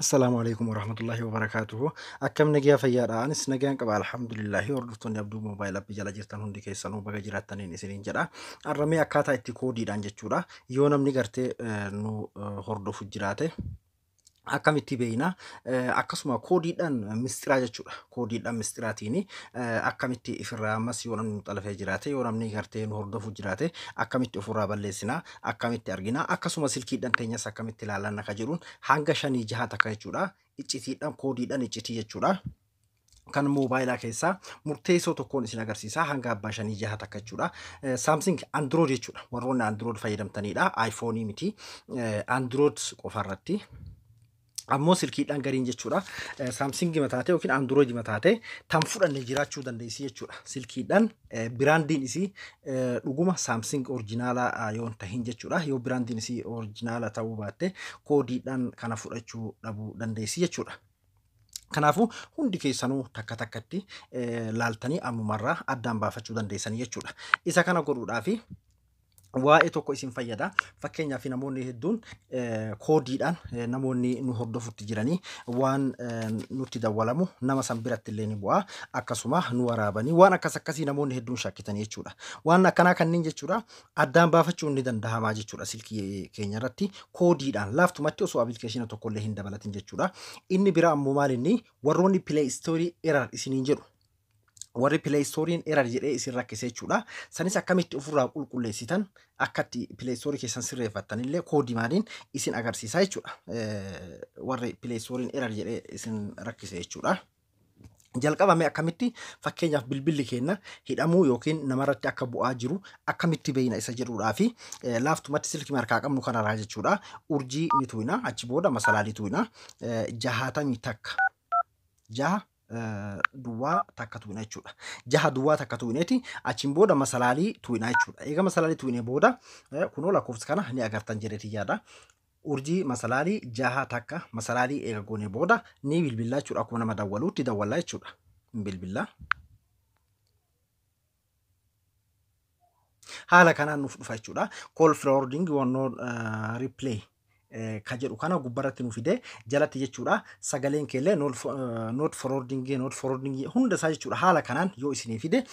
السلام عليكم ورحمة الله وبركاته. أكم نجيا فيا أنس نجيان قبل الحمد لله وردتون يبدو موبايل بجلا جرتان هندي كيسانو بجا جراتان إنسان جرا الرمي أكاتا اتكودي دان جتشورا يونم نيجرتي نو هردو فجراته akkamitti beeyna akkasuma koodiidhaan mistiraa jechuudha. Koodiidhaan mistiraatiini akkamitti ifirraa ammas yoo namni xalafee jiraate yoo namni gartee nu hordofu jiraate akkamitti ofirraa balleessinaa akkamitti argina akkasuma silkiidhaan keenyas akkamitti ilaalan akka jedhuun hanga 5-6 takka jechuudha. Iccitiidhaan koodiidhaan iccitii jechuudha. Kan moobaayilaa keessaa murteessoo tokkoon isin agarsiisaa hanga abbaa 5-6 takka jechuudha. Samsung Android jechuudha. Warroonni Android fayyadamtanidha. iPhone miti. Android qofarratti ammoo silkiidhaan gariin jechuudha. Samsung mataate yookiin Android mataate tan fudhanne jiraachuu dandeessi jechuudha. Silkiidhaan biraandiin isii dhuguma Samsung originaalaa yoo tahin jechuudha. Yoo biraandiin isii originaalaa ta'uu baatte koodiidhaan kana fudhachuu dhabuu dandeessi jechuudha. Kanaafuu hundi keessanuu takka takkatti laaltanii ammumarraa addaan baafachuu dandeessanii jechuudha. Isa kana godhuudhaafi waa'ee tokko isin fayyada. Fakkeenyaaf namoonni hedduun koodiidhaan namoonni nu hordofutti jiranii waan nutti dawwalamu nama san biratti illee ni bu'a. Akkasuma nu waraabanii waan akkasii namoonni hedduun shakkitanii jechuudha. Waan akkanaa kanneen jechuudha addaan baafachuun ni danda'ama jechuudha. Silkii keenya irratti koodiidhaan laaftumatti osoo appilikeeshina tokko illee hin dabalatin jechuudha. Inni bira ammoo maal inni warroonni Play Store error isiniin jedhu. Warri Play Storein error jedhee isin rakkisee jechuudha. Sanis akkamitti ofirraa qulqulleessitan akkatti Play Store keessan sirreeffattan illee koodii maaliin isin agarsiisaa jechuudha. Warri Play Storein error jedhee isin rakkisee jechuudha. Jalqabame akkamitti fakkeenyaaf bilbilli keenya hidhamuu yookiin namarratti akka bu'aa jiru akkamitti beeyna isa jedhuudhaa fi laaftumatti silkii markaa qabnu kanarraa jechuudha. Urjii ni tuqna achi booda masalaalii tuqna 60 takka 6 duwwaa takka tuqna jechuudha. 6 duwwaa takka tuqneeti achiin booda masalaalii tuqna jechuudha. Eega masalaalii tuqnee booda kunoo lakkoofsa kana ni agartan jedheeti yaada. Urjii masalaalii 6 takka masalaalii eega goonee booda ni bilbilaa jechuudha. Akkuma nama dawwaluutti dawwallaa jechuudha. Bilbilaa. Haala kanaan nuuf dhufa jechuudha. Call forwarding wannoo replay ka jedhu kana gubbarratti nu fide jalatti jechuudha. Sagaleen keellee not forwarding hunda isaa jechuudha. Haala kanaan yoo isinii fide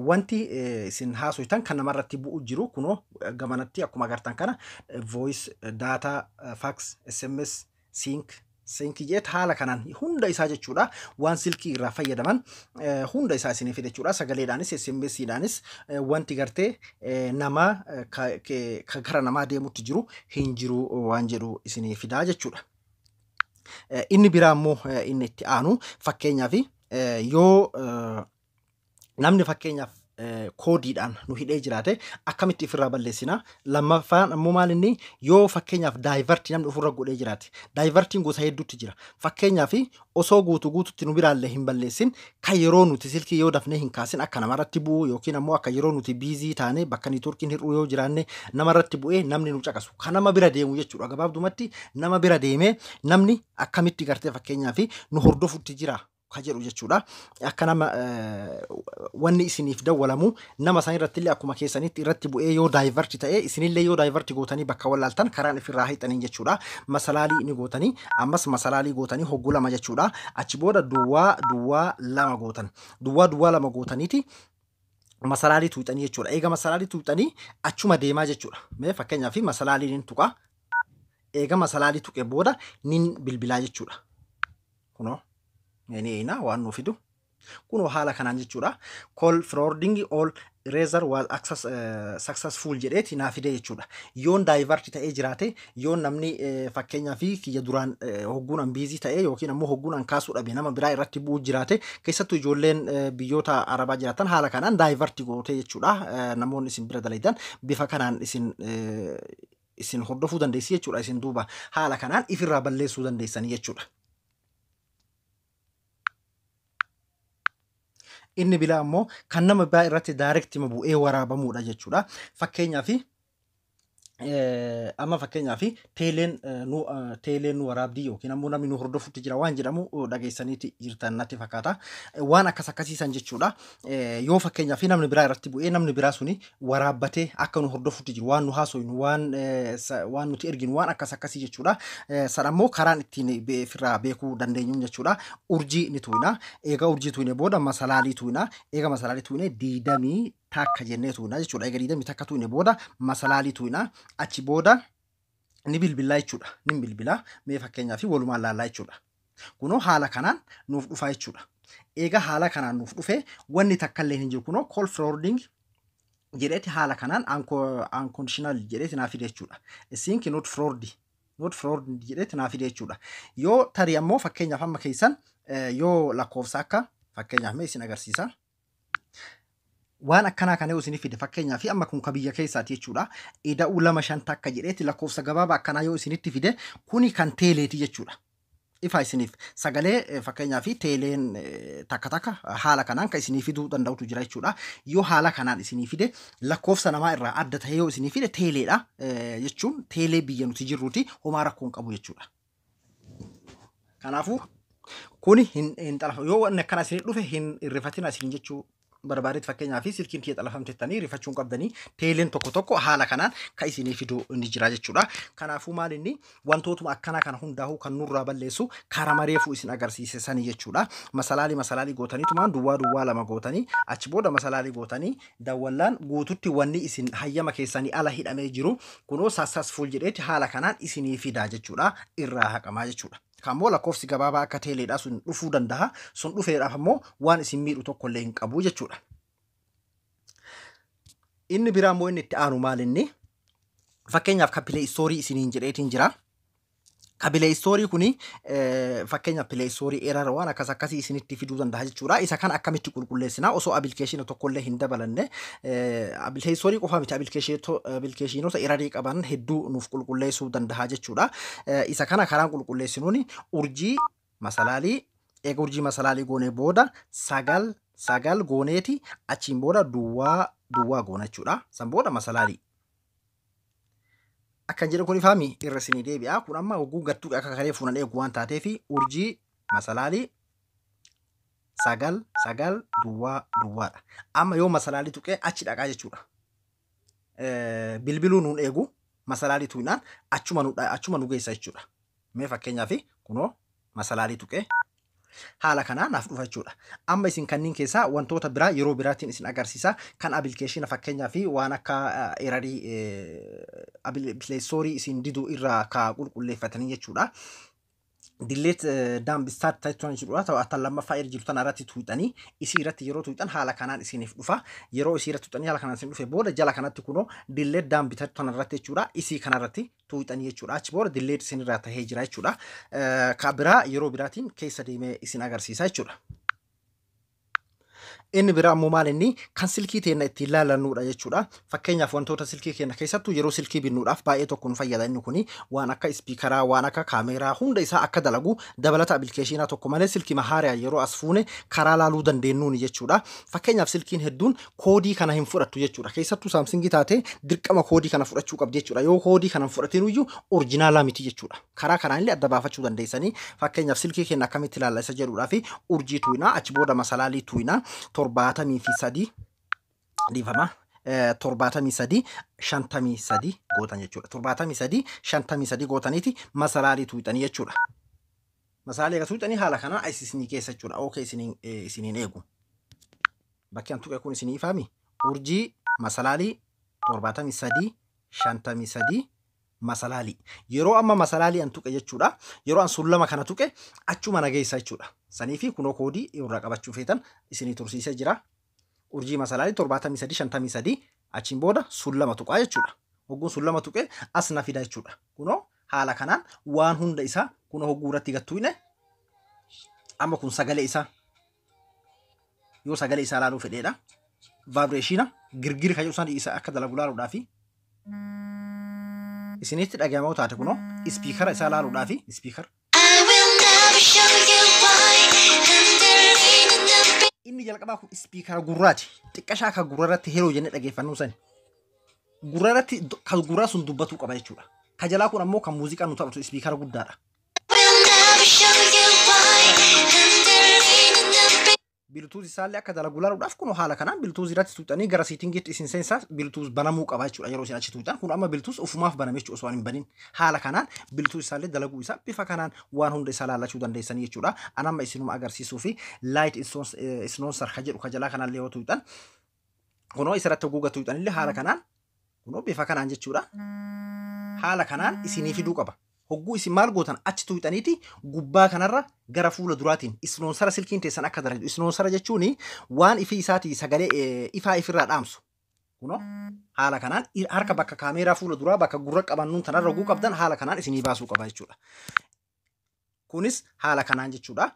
wanti isin haasoytan kan namarratti bu'u jiru kunoo gamanatti akkuma agartan kana voice data fax sms sync jet haala kanaan hunda isaa jechuudha. Waan silkii irraa fayyadaman hunda isaa isinii fide jechuudha. Sagaleedhaanis SMS-dhaanis wanti gartee nama ka gara namaa deemutti jiru hin jiru waan jedhu isinii fidaa jechuudha. Inni biraa immoo inni itti aanu fakkeenyaaf yoo namni fakkeenyaaf koodiidhaan nu hidhee jiraate akkamitti ofirraa balleessina. Lammaffaan ammoo maal inni yoo fakkeenyaaf daayivartii namni ofirra godhee jiraate daayivartiin gosa hedduutti jira. Fakkeenyaaf osoo guutuutti nu biraallee hin balleessin kan yeroo nuti silkii yoo dafnee hin kaasin akka namarratti bu'u yookiin ammoo akka yeroo nuti biizii taane bakka niitoorkiin hir'uu yoo jiraanne namarratti bu'ee namni nu caqasu kan nama bira deemu jechuudha. Gabaabdumatti nama bira deemee namni akkamitti gartee fakkeenyaaf nu hordofutti jira ka jedhu jechuudha. Akka nama wanni isiniif dawwalamu nama san irratti illee akkuma keessanitti irratti bu'ee yoo daayivartii ta'e isinillee yoo daayivartii gootanii bakka wallaaltan karaan ifirraa hiixanii jechuudha. Masalaalii ni gootanii ammas masalaalii gootanii hogguu 2 jechuudha. Achi booda duwwaa 2 gootan. Duwwaa 2 gootaniiti masalaalii tuuxanii jechuudha. Eega masalaalii tuuxanii achuma deemaa jechuudha. Mee fakkeenyaaf masalaalii nin tuqa. Eega masalaalii tuqe booda nin bilbilaa jechuudha. Kunoo ina waan nu fidu kunoo haala kanaan jechuudha. Call forwarding all razor was successful jedheeti naa fide jechuudha. Yoon daayivartii ta'ee jiraate yoon namni fakkeenyaaf kiyya duraan hogguun biizii ta'ee yookiin ammoo hogguun kaasuu dhabe nama biraa irratti bu'u jiraate keessattuu ijoolleen biyyoota arabaa jiraatan haala kanaan daayivartii gootee jechuudha. Namoonni isin bira dalaytan bifa kanaan isin hordofuu dandeessi jechuudha. Isin duuba haala kanaan ifirraa balleessuu dandeessanii jechuudha. Inni bilaa ammoo kan nama biraa irratti direct bu'ee waraabamuudha jechuudha. Fakkeenyaaf amma fakkeenyaaf teeleen nu waraabdii yookiin ammoo namni nu hordofutti jira waan jedhamu dhageessaniiti jirtan natti fakkaata. Waan akkas akkasiisan jechuudha. Yoo fakkeenyaaf namni biraa irratti bu'ee namni biraa suni waraabbatee akka nu hordofutti jiru waan nu haasoynu waan nuti erginu waan akkas akkasii jechuudha. Sanammoo karaan ittiin ofirraa beekuu dandeenyu jechuudha. Urjii ni tuyna. Eega urjii tuyne booda masalaalii tuyna. Eega masalaalii tuyne diidamii takka jennee tuyna jechuudha. Eega diidamii takka tuyne booda masalaalii tuyna. Achi booda ni bilbilaa jechuudha. Ni bilbilaa mee fakkeenyaaf walumaan laallaa jechuudha. Kunoo haala kanaan nuuf dhufaa jechuudha. Eega haala kanaan nuuf dhufee wanni takka illee hin jiru kunoo call forwarding jedheeti haala kanaan unconditional jedheeti naaf fide jechuudha. Isin ki not forward jedheeti naaf fide jechuudha. Yoo tarii ammoo fakkeenyaaf amma keessan yoo lakkoofsa akka fakkeenyaaf mee isin agarsiisa. Waan akkanaa kana yoo isinii fide fakkeenyaaf amma kun ka biyya keessaati jechuudha. Ida'uu 2-5 takka jedheeti lakkoofsa gabaabaa akkanaa yoo isinitti fide kuni kan teeleeti jechuudha. Ifa isiniif sagalee fakkeenyaaf teeleen takka takka haala kanaan kan isinii fiduu danda'utu jira jechuudha. Yoo haala kanaan isinii fide lakkoofsa namaa irraa adda ta'e yoo isinii fide teeleedha jechuun teelee biyya nuti jirruuti homaa rakkoon qabu jechuudha. Kanaafuu kuni hin xalafa yoo wanni akkana isinii dhufe hin irrifatina isin jechuu barbaadeet fakkeenyaaf silkiin kee xalafamtettanii rifachuun qabdanii teeleen tokko haala kanaan kan isinii fiduu ni jira jechuudha. Kanaafuu maal inni wantootuma akkanaa kana hundaa'uu kan nurraa balleessu karaa mareefuu isin agarsiise sanii jechuudha. Masalaalii gootaniitumaan duwwaa 2 gootanii achi booda masalaalii gootanii dawwallaan guututti wanni isin hayyama keessanii ala hidhamee jiru kunoo successful jedheeti haala kanaan isinii fidaa jechuudha. Irraa haqamaa jechuudha. Kammoo lakkoofsi gabaabaa akka teeleedhaa sun dhufuu danda'a. Sun dhufeedhaaf ammoo waan isin miidhu tokko illee hin qabu jechuudha. Inni biraa immoo inni itti aanu maal inni fakkeenyaaf kapilee istoorii isiniin jedheetiin jira. Kapilee istoorii kuni fakkeenyaaf pilee istoorii error waan akkas akkasii isinitti fiduu danda'a jechuudha. Isa kan akkamitti qulqulleessinaa osoo abilikeeshina tokko illee hin dabalanne pilee istoorii qofa miti abilikeeshinoota errorii qaban hedduu nuuf qulqulleessuu danda'a jechuudha. Isa kana karaan qulqulleessinuun urjii masalaalii eega urjii masalaalii goonee booda sagal gooneeti achiin booda duwwaa goona jechuudha. San booda masalaalii. Akkan jedhu kun ifaami irra isinii deebi'a. Kun amma hogguu gattuu akka kalee fuunan eegu waan taateef urjii masalaalii sagal duwwaadha. Amma yoo masalaalii tuqee achi dhaqaa jechuudha. Bilbiluu nuun eegu masalaalii tuqnaan achuma nu geessa jechuudha. Mee fakkeenyaaf kunoo masalaalii tuqee haala kanaan naaf dhufa jechuudha. Amma isin kanniin keessaa wantoota biraa yeroo biraatiin isin agarsiisa kan abilikeeshina fakkeenyaaf waan akka erarii pileestoorii isin diduu irraa ka qulqulleeffatanii jechuudha. Dilleet daambistaat taasisan jechuudha. Ta'u lammaffaa irra jirtu tana irratti tuuxanii isii irratti yeroo tuuxan haala kanaan isiniif dhufa. Yeroo isii irratti tuuxanii haala kanaan isin dhufe booda jala kanatti kunoo dilleet daambistaat tana irratti jechuudha. Isii kana irratti tuuxanii jechuudha. Achi booda dilleet isin irraa tahee jira jechuudha. Ka biraa yeroo biraatiin keessa deemee isin agarsiisa jechuudha. Inni biraa ammoo maal inni kan silkii teenya ittiin ilaalannuudha jechuudha. Fakkeenyaaf wantoota silkii keenya keessattuu yeroo silkii binnuudhaaf baay'ee tokko nu fayyada inni kuni waan akka ispiikaraa waan akka kaameeraa hunda isaa akka dalagu dabalata abilikeeshinaa tokko malee silkii mahaariyaa yeroo as fuune karaa laaluu dandeenyuun jechuudha. Fakkeenyaaf silkiin hedduun koodii kana hin fudhattu jechuudha. Keessattuu saamsingii taate dirqama koodii kana fudhachuu qabdi jechuudha. Yoo koodii kana hin fudhatin iyyuu oriijinaalaa miti jechuudha. Karaa kanaan illee adda baafachuu dandeessanii fakkeenyaaf silkii keenya akkamitti ilaalla isa jedhuudhaaf urjii tuuyinaa achi booda masalaalii tuuyinaa 73 dhiifama 73 53 gootan jechuudha. 73 53 gootaniiti masalaalii tuuxanii jechuudha. Masalaalii tuuxanii haala kanaan isinii keessa jechuudha. Okay isiniin eegu. Bakki an tuqe kun isinii ifaami. Urjii masalaalii 73 53 masalaalii. Yeroo amma masalaalii an tuqe jechuudha. Yeroo an sullama kana tuqe achuma nageessa jechuudha. Sanii fi kunoo koodii irraa qabachuu feetan isinii tursiisee jira. Urjii masalaalii 73 53 achiin booda sullama tuqaa jechuudha. Hogguun sullama tuqe as na fida jechuudha. Kunoo haala kanaan waan hunda isaa kunoo hogguu irratti gattuine amma kun sagalee isaa yoo sagalee isaa laaluu fedheedha. Vibreeshina girgiri kayyuu isaan isa akka dalagu laaluudhaaf isinitti dhagahamaa taate kunoo ispiikara isaa laaluudhaaf ispiikara. Inni jalqabaa kun ispiikara gurraati. Xiqqashaa akka gurra irratti heroo jennee dhageeffannuu sani. gurratti kan gurraa sun dubbatu qaba jechuudha. Ka jalaa kun ammoo kan muuziqaa nu taphatu ispiikara guddaadha. Bluetooth isaallee akka dalagu laaluudhaaf kun haala kanaan Bluetooth irratti tuuxanii gara settingiitti isin seensaa Bluetooth banamuu qaba jechuudha yeroo isin achi tuuxan kun amma Bluetooth ofumaaf baname jechuudha osoo hin banin haala kanaan Bluetooth isaallee dalaguu isaa bifa kanaan waan hunda isaa laalachuu dandeessanii jechuudha. Ani amma isinuma agarsiisuu fi light snoozer ka jedhu ka jalaa kanallee yoo tuuxan kunoo isirratti guuga tuuxanillee haala kanaan kunoo bifa kanaan jechuudha. Haala kanaan isinii fiduu qaba. Hogguu isin maal gootan achi tuuxaniiti gubbaa kanarra gara fuula duraatiin isnoonsara silkiin teessan akka dalagdu isnoonsara jechuun waan ifi isaatii sagalee ifaa ifirraa dhaamsu kunoo haala kanaan harka bakka kaameeraa fuula duraa bakka gurra qabannuun tanarra hogguu qabdan haala kanaan isinii baasuu qaba jechuudha. Kunis haala kanaan jechuudha.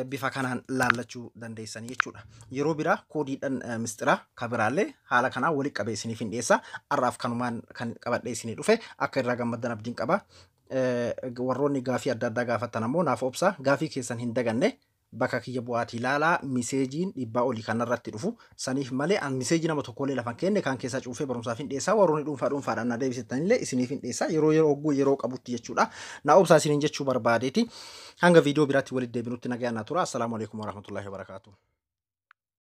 Bifa kanaan laallachuu dandeessanii jechuudha. Yeroo biraa koodiidhaan mistira kabiraallee haala kanaan walitti qabee isiniif hin dhiyeessa. Har'aaf kanumaan kan qabadhee isinii dhufe akka irraa gammaddan abdiin qaba. Warroonni gaafii adda addaa gaafatan ammoo naaf obsa gaafii keessan hin daganne bakka kiyya bu'aatii ilaalaa miseejiin dhibbaa olii kanarratti dhufu saniif malee an miseejii nama tokkollee lafan kenne kan keessaa cuufee barumsaaf hin dhiyeessaa warroonni dhuunfaadhaan na deebisittanillee isiniif hin dhiyeessaa yeroo qabutti jechuudha. Na obsaa isiniin jechuu barbaadeeti. Hanga viidiyoo biraatti walitti deebinutti nagayaan na tura. Assalaamu alaikum warahmatullahi wabarakatuh.